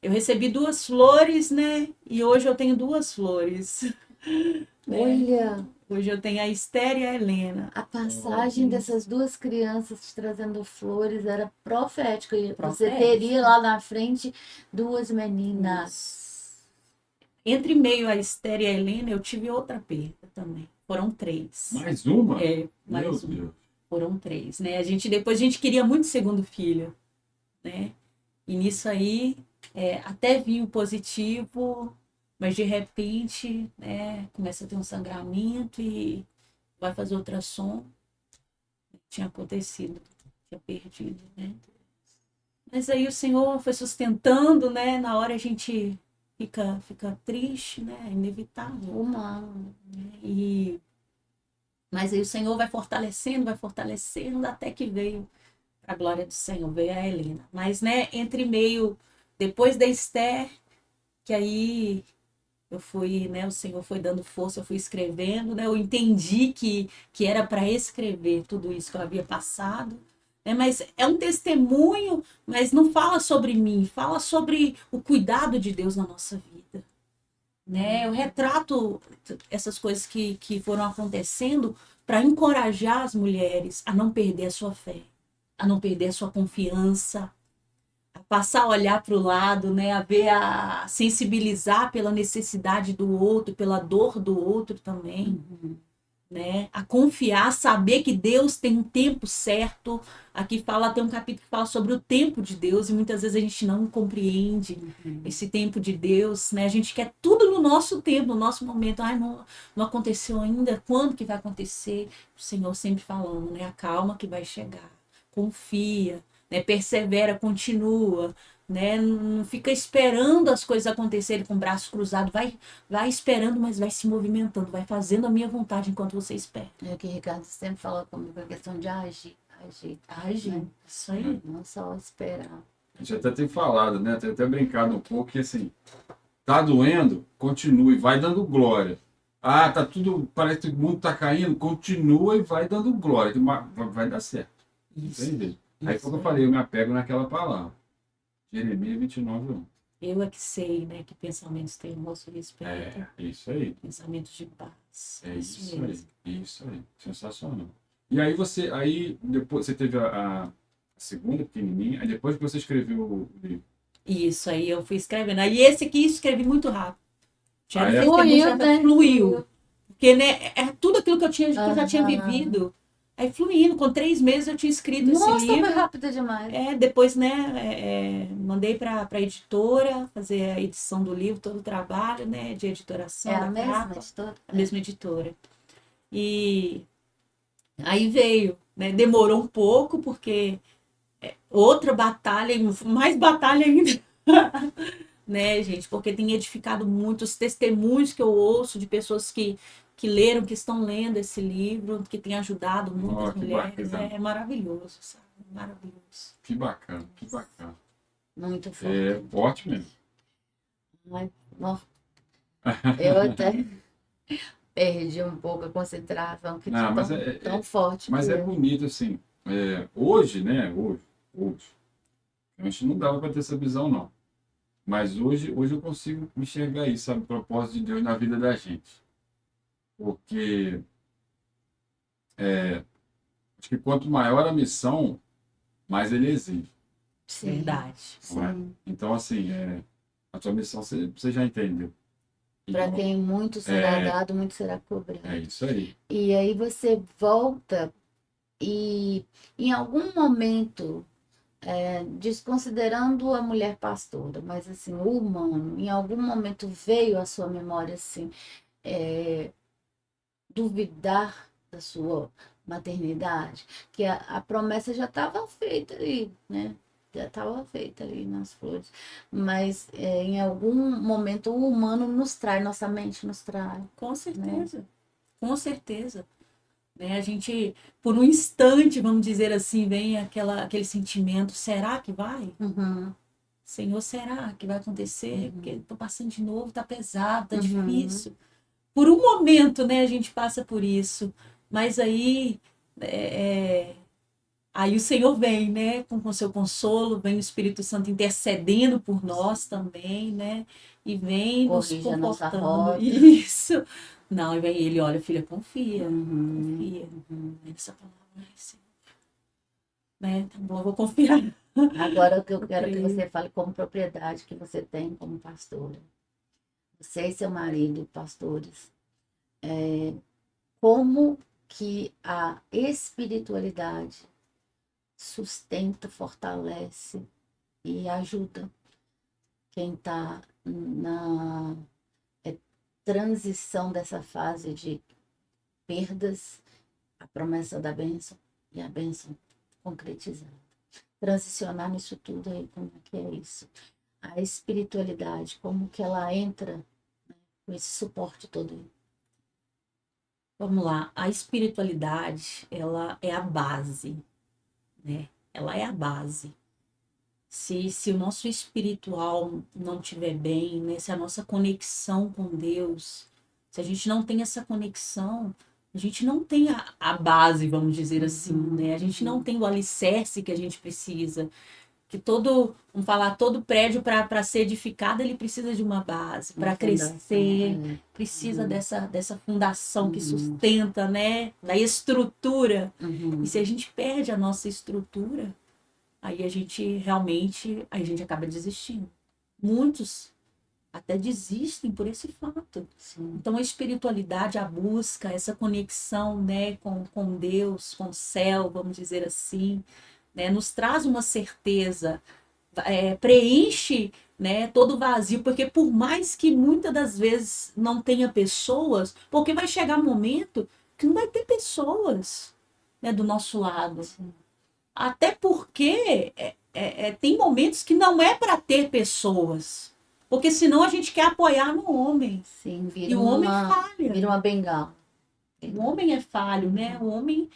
eu recebi 2 flores, né? E hoje eu tenho 2 flores. Né? Olha, Hoje eu tenho a Esther e a Helena. a passagem dessas duas crianças te trazendo flores era profética. E Você Profética. teria lá na frente 2 meninas. Entre meio a Esther e a Helena, eu tive outra perda também. Foram 3. Mais uma? É, Meu mais uma. Deus. Foram 3, né? Depois a gente queria muito segundo filho, né? E nisso aí, até vinha o positivo, mas de repente, né, começa a ter um sangramento e vai fazer ultrassom. Tinha acontecido, tinha perdido, né? Mas aí o Senhor foi sustentando, né? Na hora a gente fica triste, né? É inevitável. Humano. Mas aí o Senhor vai fortalecendo, até que veio a glória do Senhor, veio a Helena. Mas, né, entre meio, depois da Esther, que aí eu fui, né, o Senhor foi dando força, eu fui escrevendo, né, eu entendi que era para escrever tudo isso que eu havia passado, né, mas é um testemunho, mas não fala sobre mim, fala sobre o cuidado de Deus na nossa vida. Né? Eu retrato essas coisas que foram acontecendo para encorajar as mulheres a não perder a sua fé, a não perder a sua confiança, a passar a olhar para o lado, né? A sensibilizar pela necessidade do outro, pela dor do outro também. Né? A confiar, saber que Deus tem um tempo certo. Aqui tem um capítulo que fala sobre o tempo de Deus e muitas vezes a gente não compreende esse tempo de Deus, né? A gente quer tudo no nosso tempo, no nosso momento. Ai, não aconteceu ainda, quando que vai acontecer? O Senhor sempre falando, né? Acalma que vai chegar, confia, né? Persevera, continua, né? Não fica esperando as coisas acontecerem com o braço cruzado, vai esperando, mas vai se movimentando, vai fazendo a minha vontade enquanto você espera. É o que o Ricardo sempre fala comigo, a questão de agir. Né? Isso aí. Não só esperar. A gente até tem falado, né? Tem até brincado um pouco que assim, tá doendo, continue, vai dando glória. Ah, tá tudo, parece que o mundo tá caindo, continua e vai dando glória, que vai dar certo. Isso. Entende? Aí foi o que eu falei, eu me apego naquela palavra. Jeremias 29:1. Eu é que sei, né, que pensamentos tem o nosso respeito. É, isso aí. Pensamentos de paz. É isso aí. mesmo. Isso aí. Sensacional. E aí depois você teve a segunda pequenininha, aí depois que você escreveu o livro. Isso aí eu fui escrevendo. Aí esse aqui escrevi muito rápido. Já era Fluiu, né? Fluiu. Porque, né, é tudo aquilo que eu já tinha Aham. vivido. Aí fluindo, com 3 meses eu tinha escrito Nossa, esse foi livro. rápido demais. Depois, né, mandei para a editora fazer a edição do livro, todo o trabalho, né, de editoração. É a da mesma capa, editora? a mesma editora. E aí veio, né, demorou um pouco, porque outra batalha, mais batalha ainda, né, gente, porque tem edificado muitos testemunhos que eu ouço de pessoas que leram, que estão lendo esse livro, que tem ajudado muitas que mulheres. bacana. É maravilhoso, sabe? Maravilhoso. Que bacana, que bacana. Muito forte. É forte mesmo. Ai, ó. Eu até perdi um pouco a concentração, que Não, mas tão forte. Mas que é bonito, assim. Hoje, né? Hoje. Antes não dava para ter essa visão, não. Mas hoje eu consigo enxergar isso, sabe? O propósito de Deus na vida da gente. Porque acho que quanto maior a missão, mais ele exige. Sim. Verdade. Não é? Então, assim, a tua missão você já entendeu. Para Então, quem muito será dado, muito será cobrado. é isso aí. E aí você volta e em algum momento desconsiderando a mulher pastora, mas assim, o humano, em algum momento veio à sua memória assim, duvidar da sua maternidade, que a promessa já estava feita ali, né? Já estava feita ali nas flores, mas em algum momento o humano nos trai, nossa mente nos trai. Com certeza, com certeza. Né? A gente, por um instante, vamos dizer assim, vem aquele sentimento, será que vai? Uhum, Senhor, será que vai acontecer? Porque estou passando de novo, tá pesado, tá uhum, difícil. Por um momento, né, a gente passa por isso, mas aí o Senhor vem, né, com seu consolo, vem o Espírito Santo intercedendo por nós também, né, e vem nos corrige a nossa confortando. rota. Isso. Não, e vem ele, olha, filha, confia, Uhum, confia. uhum. Essa palavra, ai, Senhor, né, tá bom, eu vou confiar. Agora o que eu Eu quero que creio. você fale como propriedade que você tem como pastora. Você e seu marido, pastores, como que a espiritualidade sustenta, fortalece e ajuda quem está na transição dessa fase de perdas, a promessa da bênção e a bênção concretizada. Transicionar nisso tudo aí, como que é isso? A espiritualidade, como que ela entra, né, com esse suporte todo aí. Vamos lá, a espiritualidade, ela é a base, né? Ela é a base. Se o nosso espiritual não estiver bem, né? Se a nossa conexão com Deus, se a gente não tem essa conexão, a gente não tem a base, vamos dizer assim, né? A gente não tem o alicerce que a gente precisa. Que vamos falar, todo prédio para ser edificado, ele precisa de uma base, Uma para fundação, crescer, precisa dessa fundação que sustenta, né? Da estrutura. E se a gente perde a nossa estrutura, aí a gente acaba desistindo. Muitos até desistem por esse fato. Sim. Então a espiritualidade, a busca, essa conexão, né, com Deus, com o céu, vamos dizer assim, né, nos traz uma certeza, preenche, né, todo o vazio, porque por mais que muitas das vezes não tenha pessoas, porque vai chegar um momento que não vai ter pessoas, né, do nosso lado. Sim. Até porque tem momentos que não é para ter pessoas. Porque senão a gente quer apoiar no homem. Sim, E o homem falha. vira uma bengala. O homem é falho, né? O homem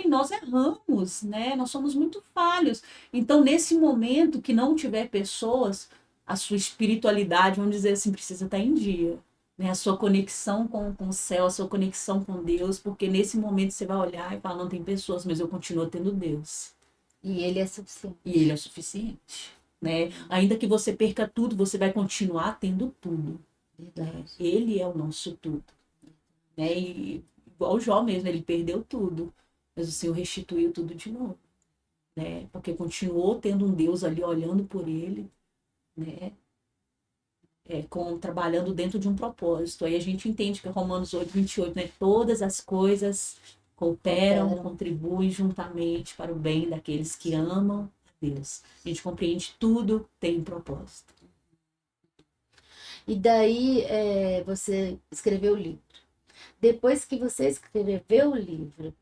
nós erramos, né? Nós somos muito falhos. Então, nesse momento que não tiver pessoas, a sua espiritualidade, vamos dizer assim, precisa estar em dia. Né? A sua conexão com o céu, a sua conexão com Deus, porque nesse momento você vai olhar e falar, não tem pessoas, mas eu continuo tendo Deus. E ele é suficiente. E ele é suficiente. Né? Ainda que você perca tudo, você vai continuar tendo tudo. Verdade. Ele é o nosso tudo. Né? E igual o Jó mesmo, ele perdeu tudo. Mas o Senhor restituiu tudo de novo. Né? Porque continuou tendo um Deus ali olhando por ele. Né? Trabalhando dentro de um propósito. Aí a gente entende que Romanos 8:28, né? Todas as coisas cooperam, contribuem juntamente para o bem daqueles que amam a Deus. A gente compreende tudo tem um propósito. E daí você escreveu o livro. Depois que você escreveu o livro,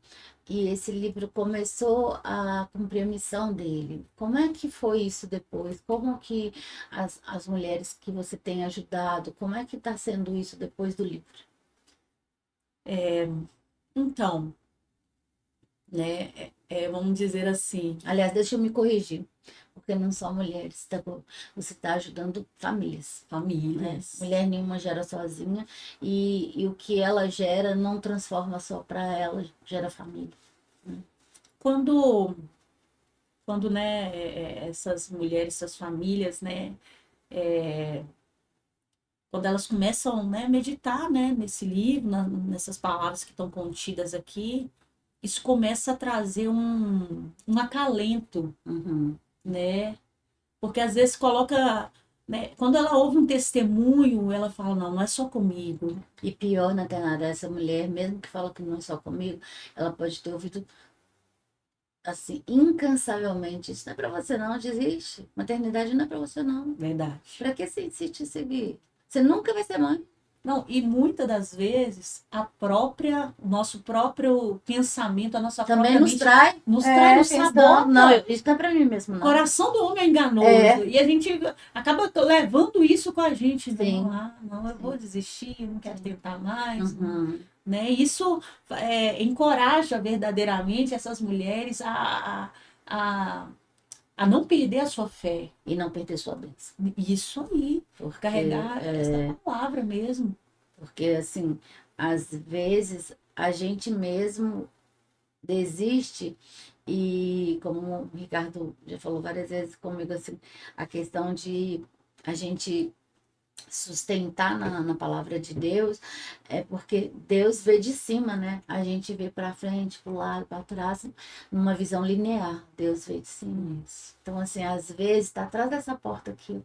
e esse livro começou a cumprir a missão dele, como é que foi isso depois? Como que as mulheres que você tem ajudado, como é que está sendo isso depois do livro? Então, né, vamos dizer assim, Aliás, deixa eu me corrigir, porque não só mulheres, você está ajudando famílias. Né? famílias. Mulher nenhuma gera sozinha e o que ela gera não transforma só para ela, gera família. Quando né, essas mulheres, essas famílias, né, quando elas começam, né, a meditar, né, nesse livro, nessas palavras que estão contidas aqui, isso começa a trazer um acalento, né? Porque às vezes coloca, né, quando ela ouve um testemunho, ela fala, não é só comigo. E pior, né, Tainara, essa mulher, mesmo que fala que não é só comigo, ela pode ter ouvido assim, incansavelmente, isso não é pra você não, desiste. Maternidade não é pra você não. Verdade. Pra que você insiste em seguir? Você nunca vai ser mãe. Não, e muitas das vezes o nosso próprio pensamento, a nossa Também própria nos mente trai. nos trai, nos Pensando, sabota. não, isso não é pra mim mesmo, O não. coração do homem é enganoso. É. E a gente acaba levando isso com a gente. Sim. Não, eu vou desistir, eu não quero tentar mais. Uhum. Né? Isso encoraja verdadeiramente essas mulheres a não perder a sua fé. E não perder sua bênção. Isso aí, por carregar essa palavra mesmo. Porque, assim, às vezes a gente mesmo desiste e, como o Ricardo já falou várias vezes comigo, assim, a questão de a gente sustentar na palavra de Deus é porque Deus vê de cima, né? A gente vê para frente, para o lado, para trás, numa visão linear. Deus vê de cima. Então, assim, às vezes está atrás dessa porta aqui,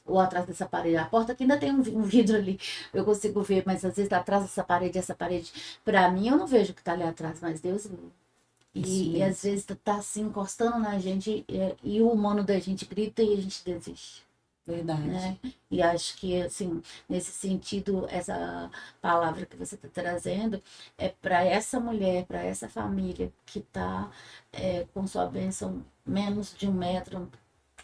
ou atrás dessa parede. A porta aqui ainda tem um vidro ali, eu consigo ver, mas às vezes está atrás dessa parede, essa parede. Para mim, eu não vejo o que está ali atrás, mas Deus vê. E às vezes tá assim, encostando na gente e o humano da gente grita e a gente desiste. Verdade. Né? E acho que, assim, nesse sentido, essa palavra que você está trazendo é para essa mulher, para essa família que está com sua bênção menos de 1 metro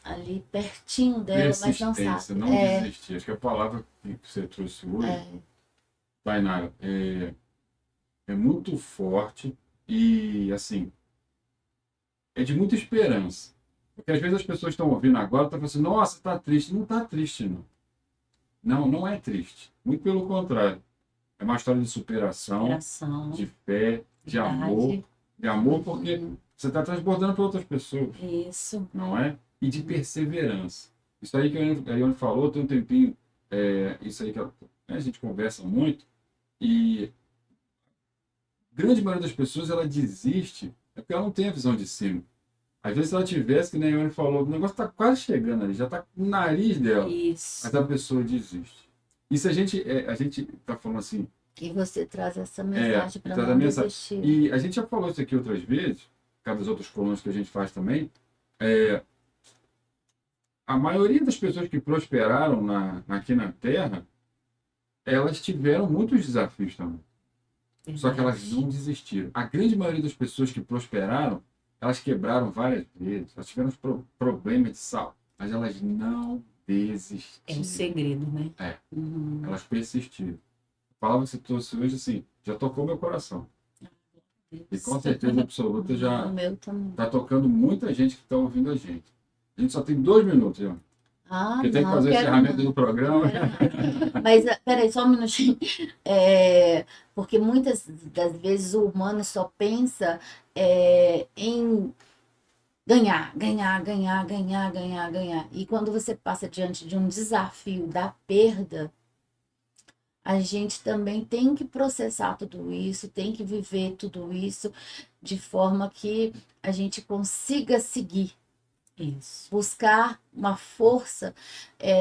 ali pertinho dela, mas não sabe. Não desistir. Acho que a palavra que você trouxe hoje, Tainara, é muito forte e, assim, é de muita esperança. Porque às vezes as pessoas estão ouvindo agora e estão falando assim, nossa, está triste. Não está triste, não. Não é triste. Muito pelo contrário. É uma história de superação, de fé, de amor. De amor porque você está transbordando para outras pessoas. Isso. Não é? E de perseverança. Isso aí que a Ione falou, tem um tempinho, isso aí que a gente conversa muito, e a grande maioria das pessoas, ela desiste, porque ela não tem a visão de cima. Às vezes, se ela tivesse, que nem a Ione falou, o negócio está quase chegando ali, já está no nariz dela. Isso. Mas a pessoa desiste. E se a gente está falando assim... E você traz essa mensagem para não desistir. E a gente já falou isso aqui outras vezes, por causa das outras colunas que a gente faz também, a maioria das pessoas que prosperaram aqui na Terra, elas tiveram muitos desafios também. Só que elas não desistiram. A grande maioria das pessoas que prosperaram, elas quebraram várias vezes, elas tiveram problemas de saúde, mas elas não desistiram. É um segredo, né? Elas persistiram. A palavra que você trouxe hoje, assim, já tocou meu coração. E com certeza absoluta já está tocando muita gente que está ouvindo a gente. A gente só tem 2 minutos, Ione. Porque tem que fazer o encerramento do programa. Mas, peraí, só um minutinho. Porque muitas das vezes o humano só pensa em ganhar. E quando você passa diante de um desafio da perda, a gente também tem que processar tudo isso, tem que viver tudo isso de forma que a gente consiga seguir. Isso. Buscar uma força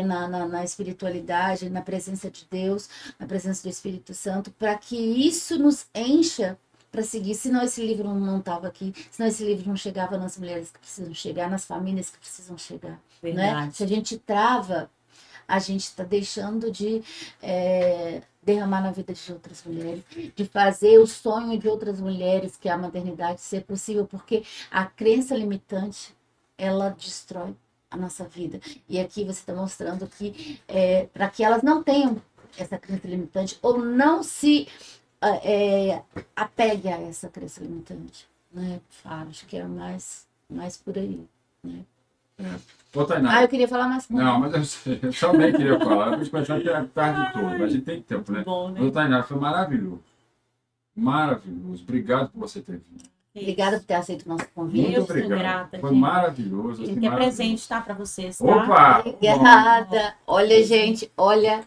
na espiritualidade, na presença de Deus, na presença do Espírito Santo, para que isso nos encha para seguir. Senão esse livro não estava aqui, senão esse livro não chegava nas mulheres que precisam chegar, nas famílias que precisam chegar. Né? Se a gente trava, a gente está deixando de derramar na vida de outras mulheres, de fazer o sonho de outras mulheres, que é a maternidade, ser possível, porque a crença limitante, ela destrói a nossa vida. E aqui você está mostrando que para que elas não tenham essa crença limitante ou não se apegue a essa crença limitante. Né? Acho que é mais por aí. Né? Ô, Tainara. Eu queria falar mais com Não, mas eu também queria falar. Eu pensar que é a tarde toda, mas a gente tem tempo, né? Bom, né? Ô, Tainara, foi maravilhoso. Maravilhoso. Obrigado por você ter vindo. Obrigada por ter aceito o nosso convite. Muito obrigado. Grata, foi gente. maravilhoso. Ele quer presente, tá? Para vocês, tá? Opa! Obrigada. Olha, gente, olha.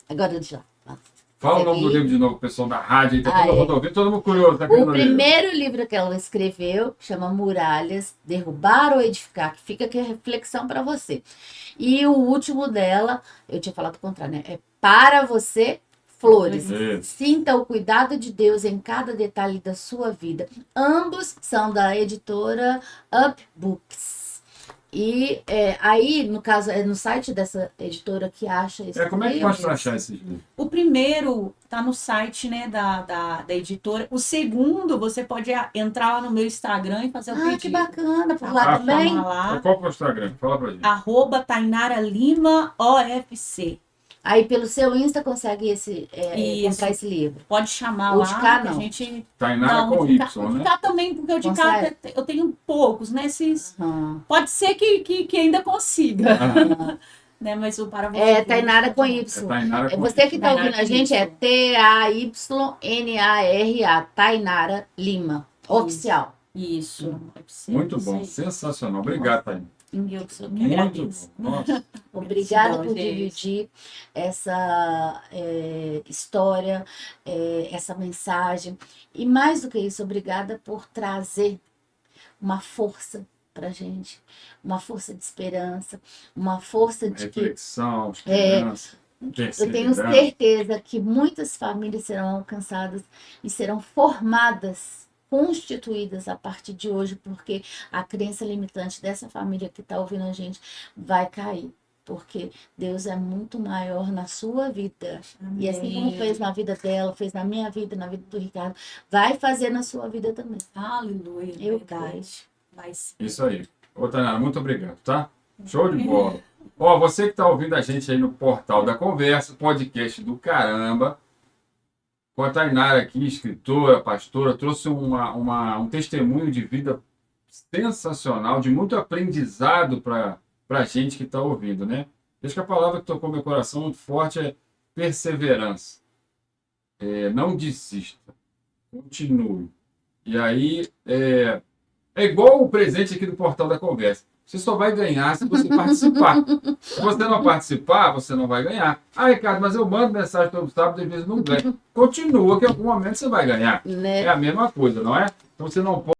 Agora deixa lá. Fala o nome do livro de novo, pessoal da rádio. Tá todo mundo ouvindo, todo mundo curioso. Tá o primeiro livro que ela escreveu chama Muralhas, Derrubar ou Edificar, que fica aqui a reflexão para você. E o último dela, eu tinha falado o contrário, né? É Para Você Flores. Isso. Sinta o cuidado de Deus em cada detalhe da sua vida. Ambos são da editora Up Books. E aí, no caso, é no site dessa editora que acha esse Como é que faz para achar esses livros? O primeiro tá no site, né, da editora. O segundo, você pode entrar lá no meu Instagram e fazer o pedido. Que bacana, por Tá, lá também. chama lá, Qual que é o Instagram? Fala pra gente. @Tainara Lima OFC. Aí pelo seu Insta consegue Isso. comprar esse livro. Pode chamar O lá, de cá, que a não. gente... Tainara com o de cá- Y, o de né? cá também, porque o de cá Consegue? eu tenho poucos, né? Aham. Pode ser que ainda consiga, Aham. né? Mas o para você... Tainara com É Y. Tainara com Você que Y. tá ouvindo Tainara a gente é com TAYNARA, Tainara Lima, oficial. Isso. Muito Isso bom, aí. sensacional. Obrigado, Tainara. Eu que Muito agradeço. bom. Nossa. Obrigada Gratidão, por gente. dividir essa história, essa mensagem. E mais do que isso, obrigada por trazer uma força pra gente, uma força de esperança, uma força de que Reflexão, esperança, eu tenho perseverança. certeza que muitas famílias serão alcançadas e serão formadas, constituídas a partir de hoje, porque a crença limitante dessa família que está ouvindo a gente vai cair. Porque Deus é muito maior na sua vida. E assim como Amém. fez na vida dela, fez na minha vida, na vida do Ricardo, vai fazer na sua vida também. Aleluia, Eu verdade. Vai ser. Isso aí. Ô, Tainara, muito obrigado, tá? Show de bola. Ó, você que está ouvindo a gente aí no Portal da Conversa, podcast do caramba, com a Tainara aqui, escritora, pastora, trouxe um testemunho de vida sensacional, de muito aprendizado para a gente que está ouvindo, né? Acho que a palavra que tocou meu coração muito forte é perseverança. Não desista. Continue. E aí, é igual o presente aqui do Portal da Conversa. Você só vai ganhar se você participar. Se você não participar, você não vai ganhar. Ah, Ricardo, mas eu mando mensagem todo sábado e às vezes não ganho. Continua, que em algum momento você vai ganhar. Né? É a mesma coisa, não é? Então você não pode